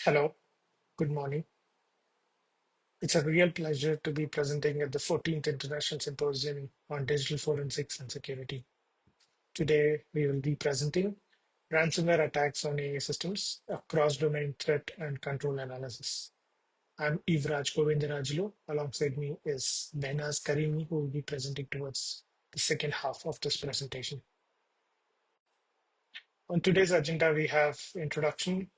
Hello, good morning. It's a real pleasure to be presenting at the 14th International Symposium on Digital Forensics and Security. Today, we will be presenting ransomware attacks on AI systems, a cross-domain threat and control analysis. I'm Yuvraj Govindarajulu. Alongside me is Behnaz Karimi, who will be presenting towards the second half of this presentation. On today's agenda, we have introduction,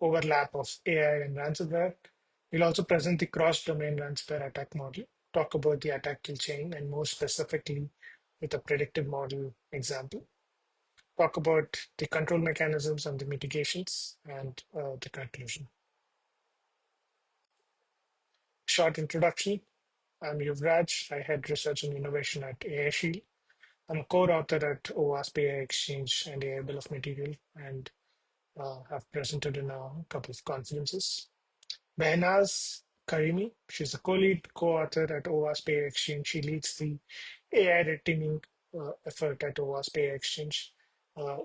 overlap of AI and ransomware. We'll also present the cross-domain ransomware attack model, talk about the attack kill chain, and more specifically with a predictive model example, talk about the control mechanisms and the mitigations, and the conclusion. Short introduction. I'm Yuvraj. I head research and innovation at AI Shield. I'm a co-author at OWASP AI Exchange and AI Bill of Material, and have presented in a couple of conferences. Behnaz Karimi, she's a co-lead co-author at OWASP AI Exchange. She leads the AI red teaming effort at OWASP AI Exchange,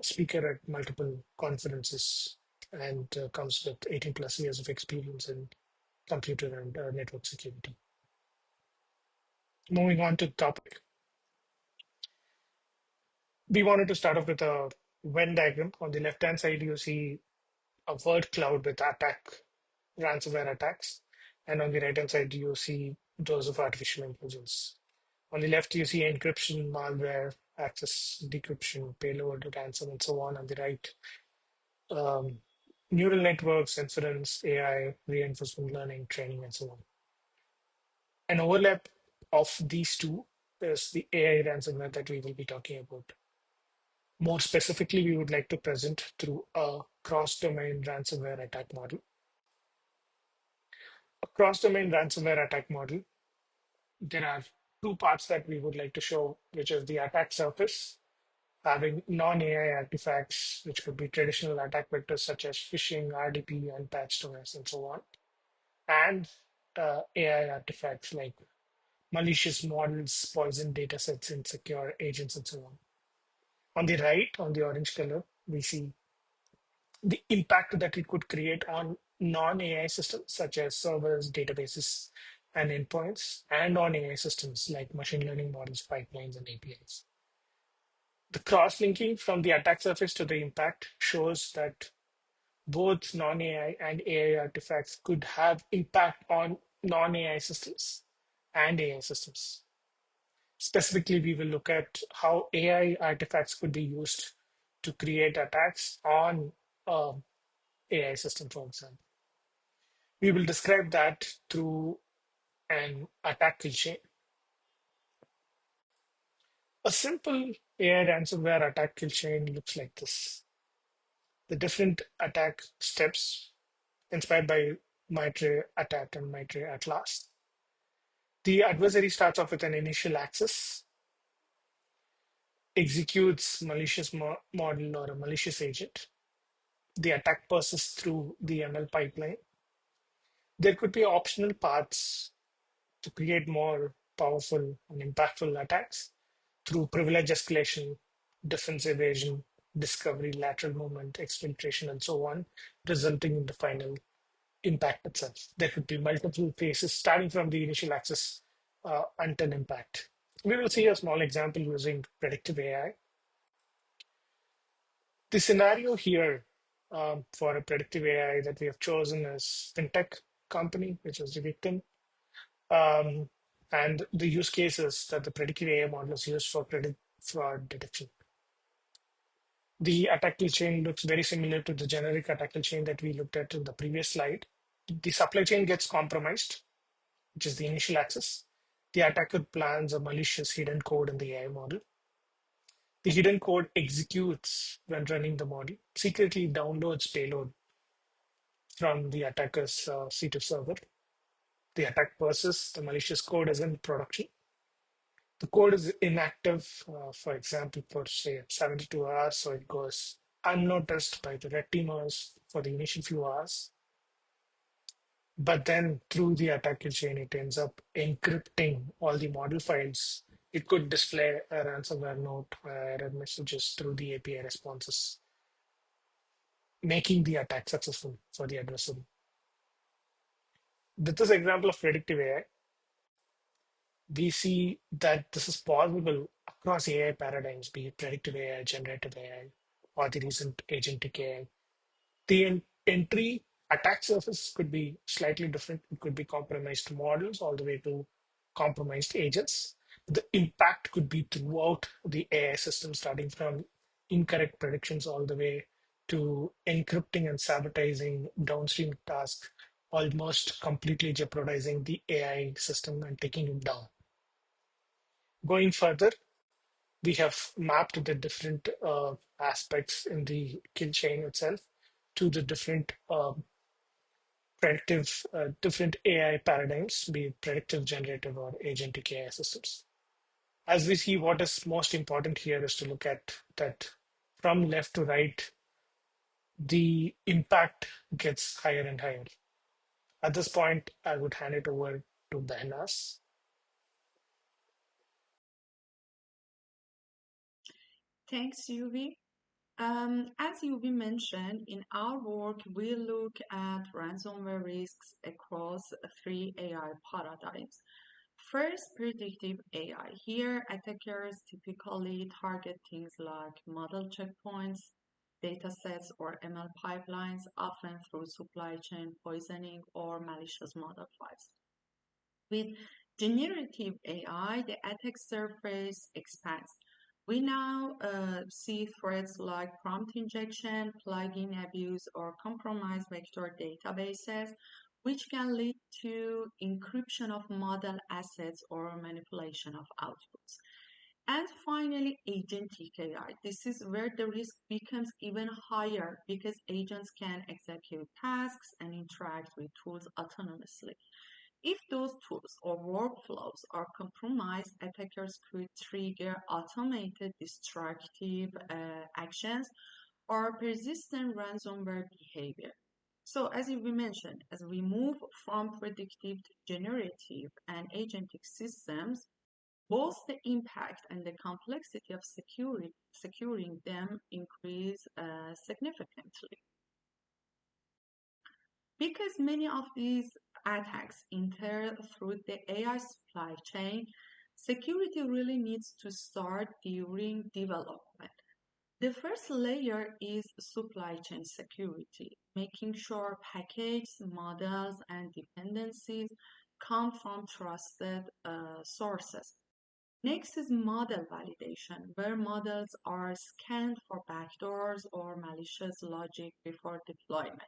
speaker at multiple conferences, and comes with 18 plus years of experience in computer and network security. Moving on to the topic, we wanted to start off with a Venn diagram. On the left-hand side, you see a word cloud with attack, ransomware attacks. And on the right-hand side, you see those of artificial intelligence. On the left, you see encryption, malware, access decryption, payload, ransom, and so on. On the right, um, neural networks, inference, AI, reinforcement learning, training, and so on. An overlap of these two is the AI ransomware that we will be talking about. More specifically, we would like to present through a cross-domain ransomware attack model. A cross-domain ransomware attack model, there are two parts that we would like to show, which is the attack surface, having non-AI artifacts, which could be traditional attack vectors such as phishing, RDP, unpatched OS, and so on, and AI artifacts like malicious models, poison datasets, insecure agents, and so on. On the right, on the orange color, we see the impact that it could create on non-AI systems such as servers, databases, and endpoints, and on AI systems like machine learning models, pipelines, and APIs. The cross-linking from the attack surface to the impact shows that both non-AI and AI artifacts could have impact on non-AI systems and AI systems. Specifically, we will look at how AI artifacts could be used to create attacks on AI system, for example. We will describe that through an attack kill chain. A simple AI ransomware attack kill chain looks like this. The different attack steps inspired by MITRE ATT and MITRE ATLAS. The adversary starts off with an initial access, executes malicious model or a malicious agent. The attack passes through the ML pipeline. There could be optional paths to create more powerful and impactful attacks through privilege escalation, defense evasion, discovery, lateral movement, exfiltration, and so on, resulting in the final impact itself. There could be multiple phases starting from the initial access until impact. We will see a small example using predictive AI. The scenario here for a predictive AI that we have chosen is fintech company, which is the victim. Um, and the use cases that the predictive AI model is used for credit fraud detection. The attack kill chain looks very similar to the generic attack kill chain that we looked at in the previous slide. The supply chain gets compromised, which is the initial access. The attacker plans a malicious hidden code in the AI model. The hidden code executes when running the model, secretly downloads payload from the attacker's C2 server. The attack persists, the malicious code is in production. The code is inactive, for example, for say 72 hours, so it goes unnoticed by the red teamers for the initial few hours. But then through the attacker chain, it ends up encrypting all the model files. It could display a ransomware note, error messages through the API responses. making the attack successful for the adversary. With this example of predictive AI, we see that this is possible across AI paradigms, be it predictive AI, generative AI, or the recent agentic AI. The entry attack surface could be slightly different. It could be compromised models all the way to compromised agents. The impact could be throughout the AI system, starting from incorrect predictions all the way to encrypting and sabotaging downstream tasks, almost completely jeopardizing the AI system and taking it down. Going further, we have mapped the different aspects in the kill chain itself to the different different AI paradigms, be it predictive, generative, or agentic AI systems. As we see, what is most important here is to look at that from left to right, the impact gets higher and higher. At this point, I would hand it over to Behnaz. Thanks, Yuvi. As Yuvi mentioned, in our work, we look at ransomware risks across three AI paradigms. First, predictive AI. Here, attackers typically target things like model checkpoints, datasets, or ML pipelines, often through supply chain poisoning or malicious model files. With generative AI, the attack surface expands. We now see threats like prompt injection, plugin abuse, or compromised vector databases, which can lead to encryption of model assets or manipulation of outputs. And finally, agentic AI. This is where the risk becomes even higher because agents can execute tasks and interact with tools autonomously. If those tools or workflows are compromised, attackers could trigger automated destructive actions or persistent ransomware behavior. So, as we mentioned, as we move from predictive to generative and agentic systems, both the impact and the complexity of securing them increase significantly. Because many of these attacks enter through the AI supply chain, security really needs to start during development. The first layer is supply chain security, making sure packages, models, and dependencies come from trusted sources. Next is model validation, where models are scanned for backdoors or malicious logic before deployment.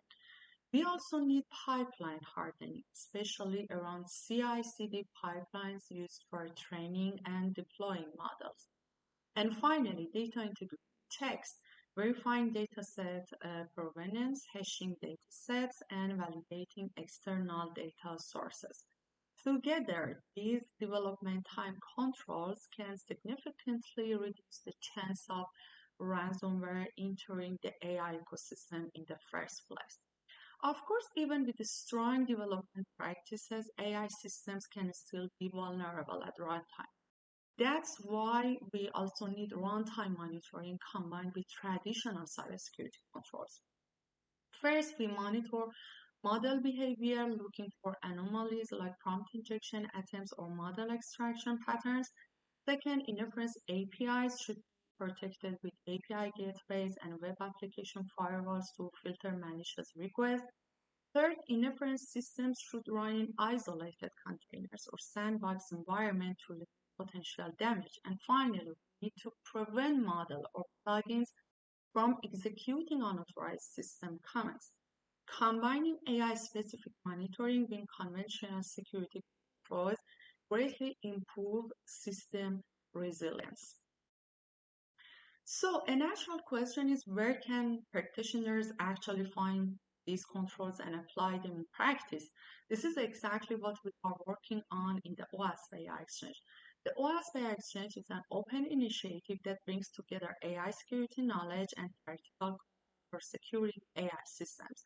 We also need pipeline hardening, especially around CI/CD pipelines used for training and deploying models. And finally, data integrity checks, verifying dataset provenance, hashing datasets, and validating external data sources. Together, these development time controls can significantly reduce the chance of ransomware entering the AI ecosystem in the first place. Of course, even with the strong development practices, AI systems can still be vulnerable at runtime. That's why we also need runtime monitoring combined with traditional cybersecurity controls. First, we monitor model behavior, looking for anomalies like prompt injection attempts or model extraction patterns. Second, inference APIs should be protected with API gateways and web application firewalls to filter malicious requests. Third, inference systems should run in isolated containers or sandbox environment to limit potential damage. And finally, we need to prevent model or plugins from executing unauthorized system commands. Combining AI-specific monitoring with conventional security controls greatly improve system resilience. So a natural question is, where can practitioners actually find these controls and apply them in practice? This is exactly what we are working on in the OWASP AI Exchange. The OWASP AI Exchange is an open initiative that brings together AI security knowledge and practical for securing AI systems.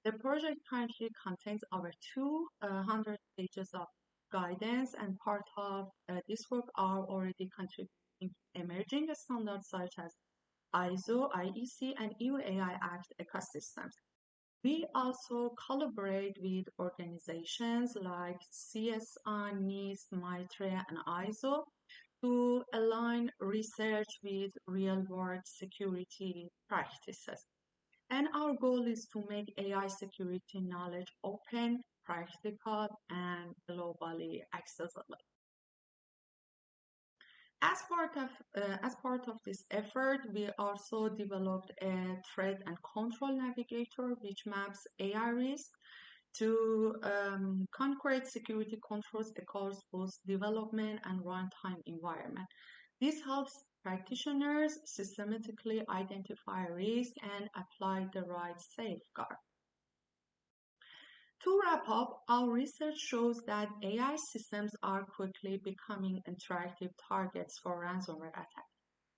The project currently contains over 200 pages of guidance, and part of this work are already contributing to emerging standards such as ISO, IEC, and EU AI Act ecosystems. We also collaborate with organizations like CSI, NIST, MITRE, and ISO to align research with real-world security practices. And our goal is to make AI security knowledge open, practical, and globally accessible. As part of this effort, we also developed a threat and control navigator which maps AI risk to concrete security controls across both development and runtime environment. This helps practitioners systematically identify risk and apply the right safeguard. To wrap up, our research shows that AI systems are quickly becoming interactive targets for ransomware attacks.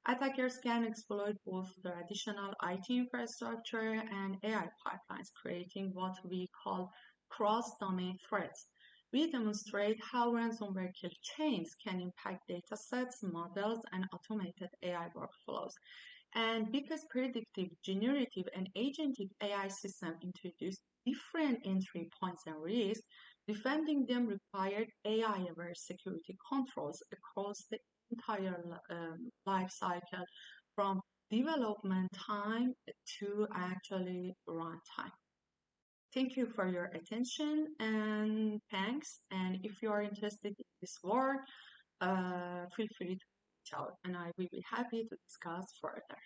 Attackers can exploit both traditional IT infrastructure and AI pipelines, creating what we call cross-domain threats. We demonstrate how ransomware kill chains can impact datasets, models, and automated AI workflows. And because predictive, generative, and agentic AI systems introduce different entry points and risks, defending them required AI-aware security controls across the entire life cycle, from development time to actually runtime. Thank you for your attention and thanks. And if you are interested in this work, feel free to reach out and I will be happy to discuss further.